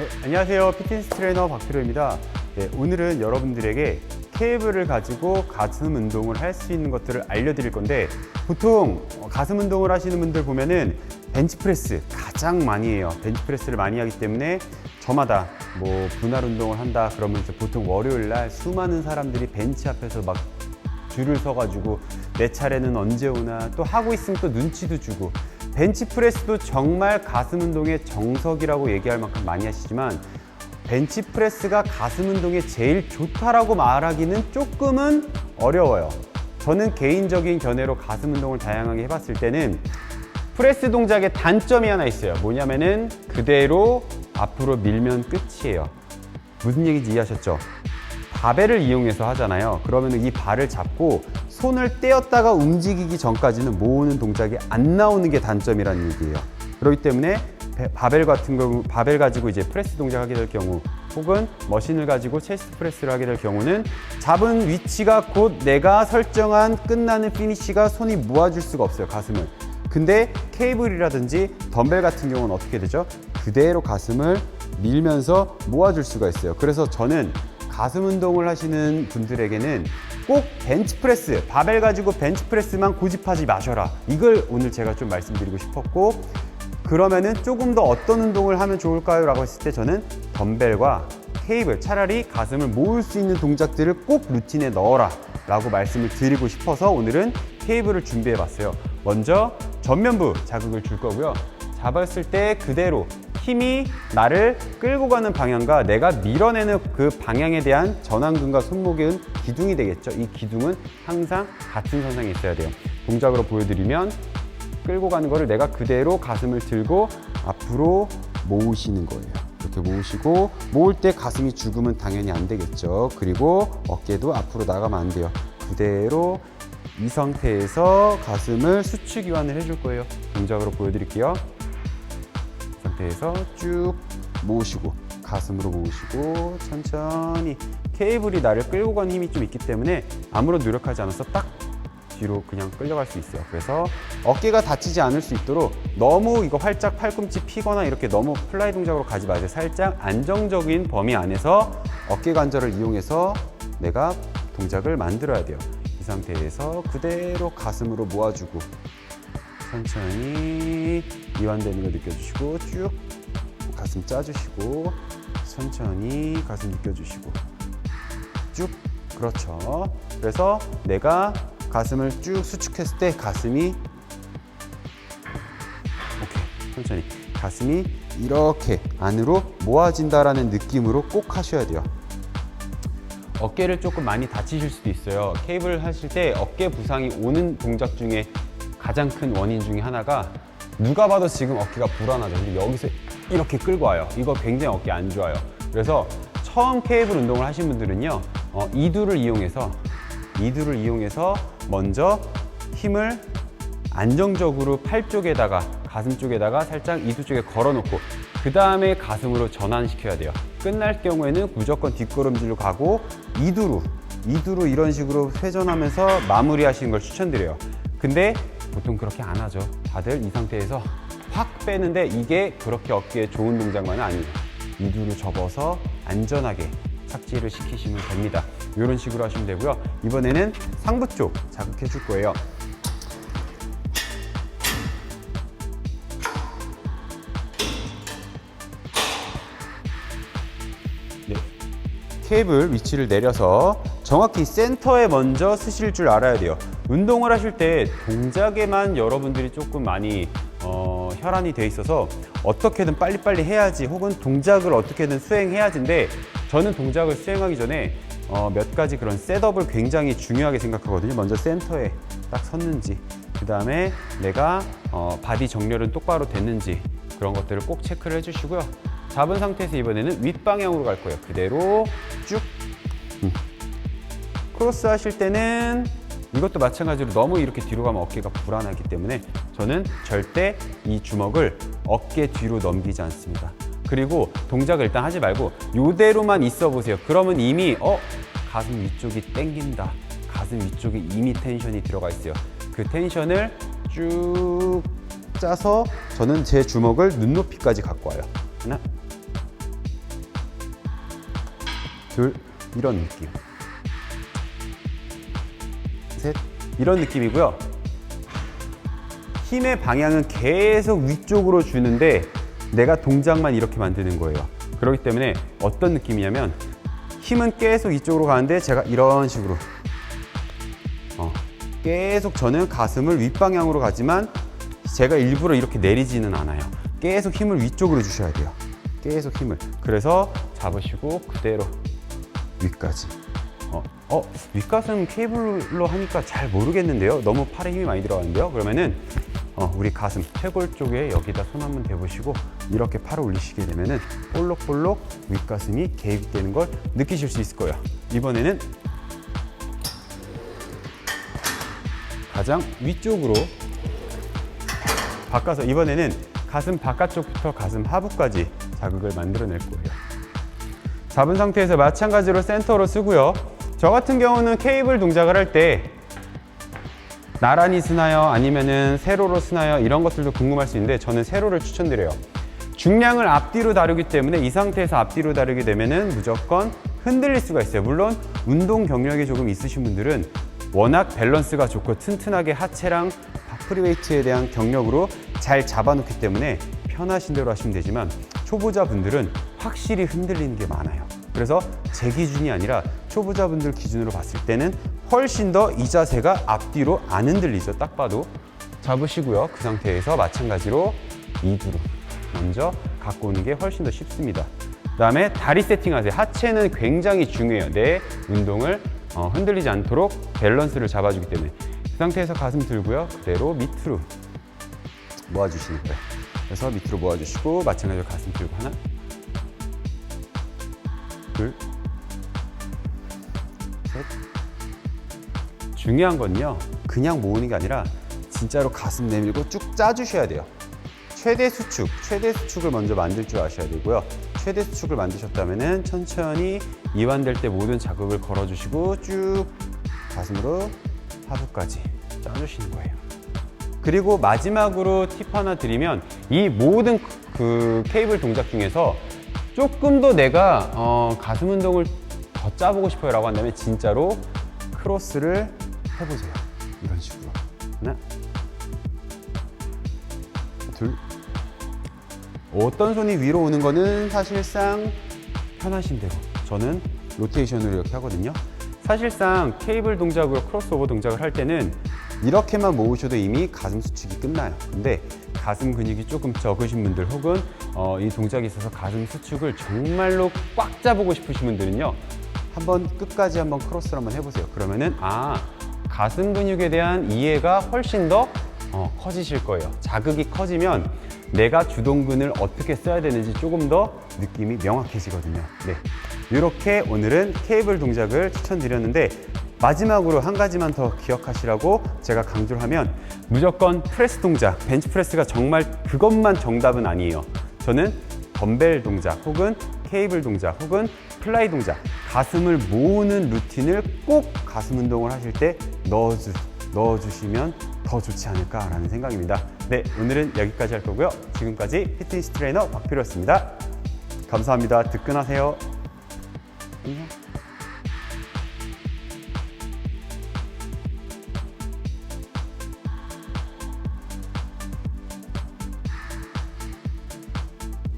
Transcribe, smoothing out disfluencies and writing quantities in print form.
네, 안녕하세요. 피트니스 트레이너 박필호입니다. 네, 오늘은 여러분들에게 케이블을 가지고 가슴 운동을 할 수 있는 것들을 알려드릴 건데, 보통 가슴 운동을 하시는 분들 보면은 벤치프레스 가장 많이 해요. 벤치프레스를 많이 하기 때문에 저마다 뭐 분할 운동을 한다 그러면 이제 보통 월요일 날 수많은 사람들이 벤치 앞에서 막 줄을 서가지고 내 차례는 언제 오나, 또 하고 있으면 또 눈치도 주고. 벤치프레스도 정말 가슴 운동의 정석이라고 얘기할 만큼 많이 하시지만, 벤치프레스가 가슴 운동에 제일 좋다라고 말하기는 조금은 어려워요. 저는 개인적인 견해로 가슴 운동을 다양하게 해봤을 때는 프레스 동작의 단점이 하나 있어요. 뭐냐면은 그대로 앞으로 밀면 끝이에요. 무슨 얘기인지 이해하셨죠? 바벨을 이용해서 하잖아요. 그러면 이 발을 잡고 손을 떼었다가 움직이기 전까지는 모으는 동작이 안 나오는 게 단점이라는 얘기예요. 그렇기 때문에 바벨 같은 경우, 바벨 가지고 이제 프레스 동작하게 될 경우, 혹은 머신을 가지고 체스트 프레스를 하게 될 경우는 잡은 위치가 곧 내가 설정한 끝나는 피니쉬가 손이 모아줄 수가 없어요, 가슴을. 근데 케이블이라든지 덤벨 같은 경우는 어떻게 되죠? 그대로 가슴을 밀면서 모아줄 수가 있어요. 그래서 저는 가슴 운동을 하시는 분들에게는 꼭 벤치프레스, 바벨 가지고 벤치프레스만 고집하지 마셔라. 이걸 오늘 제가 좀 말씀드리고 싶었고, 그러면은 조금 더 어떤 운동을 하면 좋을까요? 라고 했을 때 저는 덤벨과 케이블, 차라리 가슴을 모을 수 있는 동작들을 꼭 루틴에 넣어라 라고 말씀을 드리고 싶어서 오늘은 케이블을 준비해 봤어요. 먼저 전면부 자극을 줄 거고요. 잡았을 때 그대로 힘이 나를 끌고 가는 방향과 내가 밀어내는 그 방향에 대한 전완근과 손목은 기둥이 되겠죠. 이 기둥은 항상 같은 선상에 있어야 돼요. 동작으로 보여드리면, 끌고 가는 거를 내가 그대로 가슴을 들고 앞으로 모으시는 거예요. 이렇게 모으시고, 모을 때 가슴이 죽으면 당연히 안 되겠죠. 그리고 어깨도 앞으로 나가면 안 돼요. 그대로 이 상태에서 가슴을 수축 이완을 해줄 거예요. 동작으로 보여드릴게요. 이 상태에서 쭉 모으시고, 가슴으로 모으시고, 천천히. 케이블이 나를 끌고 가는 힘이 좀 있기 때문에 아무런 노력하지 않아서 딱 뒤로 그냥 끌려갈 수 있어요. 그래서 어깨가 다치지 않을 수 있도록 너무 이거 활짝 팔꿈치 피거나 이렇게 너무 플라이 동작으로 가지 마세요. 살짝 안정적인 범위 안에서 어깨 관절을 이용해서 내가 동작을 만들어야 돼요. 이 상태에서 그대로 가슴으로 모아주고, 천천히 이완되는 걸 느껴주시고, 쭉 가슴 짜주시고, 천천히 가슴 느껴주시고, 쭉. 그렇죠. 그래서 내가 가슴을 쭉 수축했을 때 가슴이, 오케이, 천천히 가슴이 이렇게 안으로 모아진다라는 느낌으로 꼭 하셔야 돼요. 어깨를 조금 많이 다치실 수도 있어요. 케이블 하실 때 어깨 부상이 오는 동작 중에 가장 큰 원인 중에 하나가, 누가 봐도 지금 어깨가 불안하죠. 근데 여기서 이렇게 끌고 와요. 이거 굉장히 어깨 안 좋아요. 그래서 처음 케이블 운동을 하신 분들은요, 이두를 이용해서 먼저 힘을 안정적으로 팔 쪽에다가, 가슴 쪽에다가 살짝 이두 쪽에 걸어놓고, 그 다음에 가슴으로 전환시켜야 돼요. 끝날 경우에는 무조건 뒷걸음질로 가고 이두로 이런 식으로 회전하면서 마무리 하시는 걸 추천드려요. 근데 보통 그렇게 안 하죠. 다들 이 상태에서 확 빼는데 이게 그렇게 어깨에 좋은 동작만은 아니에요. 이두로 접어서 안전하게 착지를 시키시면 됩니다. 이런 식으로 하시면 되고요. 이번에는 상부 쪽 자극해 줄 거예요. 네. 케이블 위치를 내려서 정확히 센터에 먼저 쓰실 줄 알아야 돼요. 운동을 하실 때 동작에만 여러분들이 조금 많이 혈안이 돼 있어서 어떻게든 빨리빨리 해야지, 혹은 동작을 어떻게든 수행해야지인데, 저는 동작을 수행하기 전에 몇 가지 그런 셋업을 굉장히 중요하게 생각하거든요. 먼저 센터에 딱 섰는지, 그 다음에 내가 바디 정렬은 똑바로 됐는지, 그런 것들을 꼭 체크를 해주시고요. 잡은 상태에서 이번에는 윗방향으로 갈 거예요. 그대로 쭉. 크로스 하실 때는 이것도 마찬가지로 너무 이렇게 뒤로 가면 어깨가 불안하기 때문에 저는 절대 이 주먹을 어깨 뒤로 넘기지 않습니다. 그리고 동작을 일단 하지 말고 이대로만 있어 보세요. 그러면 이미 가슴 위쪽이 땡긴다, 가슴 위쪽에 이미 텐션이 들어가 있어요. 그 텐션을 쭉 짜서 저는 제 주먹을 눈높이까지 갖고 와요. 하나, 둘, 이런 느낌. 셋, 이런 느낌이고요. 힘의 방향은 계속 위쪽으로 주는데 내가 동작만 이렇게 만드는 거예요. 그렇기 때문에 어떤 느낌이냐면 힘은 계속 이쪽으로 가는데 제가 이런 식으로 계속 저는 가슴을 윗방향으로 가지만 제가 일부러 이렇게 내리지는 않아요. 계속 힘을 위쪽으로 주셔야 돼요. 계속 힘을. 그래서 잡으시고 그대로 위까지. 윗가슴 케이블로 하니까 잘 모르겠는데요. 너무 팔에 힘이 많이 들어가는데요. 그러면은 우리 가슴 퇴골 쪽에 여기다 손 한번 대보시고 이렇게 팔을 올리시게 되면은 볼록볼록 윗가슴이 개입이 되는 걸 느끼실 수 있을 거예요. 이번에는 가장 위쪽으로 바꿔서 이번에는 가슴 바깥쪽부터 가슴 하부까지 자극을 만들어낼 거예요. 잡은 상태에서 마찬가지로 센터로 쓰고요. 저 같은 경우는 케이블 동작을 할 때 나란히 쓰나요? 아니면은 세로로 쓰나요? 이런 것들도 궁금할 수 있는데 저는 세로를 추천드려요. 중량을 앞뒤로 다루기 때문에 이 상태에서 앞뒤로 다루게 되면은 무조건 흔들릴 수가 있어요. 물론 운동 경력이 조금 있으신 분들은 워낙 밸런스가 좋고 튼튼하게 하체랑 프리웨이트에 대한 경력으로 잘 잡아놓기 때문에 편하신 대로 하시면 되지만 초보자분들은 확실히 흔들리는 게 많아요. 그래서 제 기준이 아니라 초보자분들 기준으로 봤을 때는 훨씬 더 이 자세가 앞뒤로 안 흔들리죠. 딱 봐도. 잡으시고요. 그 상태에서 마찬가지로 이두로 먼저 갖고 오는 게 훨씬 더 쉽습니다. 그 다음에 다리 세팅하세요. 하체는 굉장히 중요해요. 내 운동을 흔들리지 않도록 밸런스를 잡아주기 때문에 그 상태에서 가슴 들고요. 그대로 밑으로 모아주시는 거예요. 그래서 밑으로 모아주시고 마찬가지로 가슴 들고 하나, 둘, 셋. 중요한 건요, 그냥 모으는 게 아니라 진짜로 가슴 내밀고 쭉 짜주셔야 돼요. 최대 수축을 먼저 만들 줄 아셔야 되고요. 최대 수축을 만드셨다면 천천히 이완될 때 모든 자극을 걸어주시고 쭉 가슴으로 하부까지 짜주시는 거예요. 그리고 마지막으로 팁 하나 드리면 이 모든 그 케이블 동작 중에서 조금 더 내가 가슴 운동을 더 짜보고 싶어요 라고 한다면 진짜로 크로스를 해보세요. 이런 식으로 하나, 둘. 어떤 손이 위로 오는 거는 사실상 편하신 대로 저는 로테이션으로 이렇게 하거든요. 사실상 케이블 동작으로 크로스오버 동작을 할 때는 이렇게만 모으셔도 이미 가슴 수축이 끝나요. 근데 가슴 근육이 조금 적으신 분들 혹은 이 동작에 있어서 가슴 수축을 정말로 꽉 잡고 싶으신 분들은요, 한번 끝까지 한번 크로스를 한번 해보세요. 그러면은 가슴 근육에 대한 이해가 훨씬 더 커지실 거예요. 자극이 커지면 내가 주동근을 어떻게 써야 되는지 조금 더 느낌이 명확해지거든요. 네, 이렇게 오늘은 케이블 동작을 추천드렸는데 마지막으로 한 가지만 더 기억하시라고 제가 강조를 하면 무조건 프레스 동작, 벤치프레스가 정말 그것만 정답은 아니에요. 저는 덤벨 동작 혹은 케이블 동작 혹은 플라이 동작, 가슴을 모으는 루틴을 꼭 가슴 운동을 하실 때 넣어주시면 더 좋지 않을까라는 생각입니다. 네, 오늘은 여기까지 할 거고요. 지금까지 피트니스 트레이너 박필호였습니다. 감사합니다. 득근하세요. 안녕.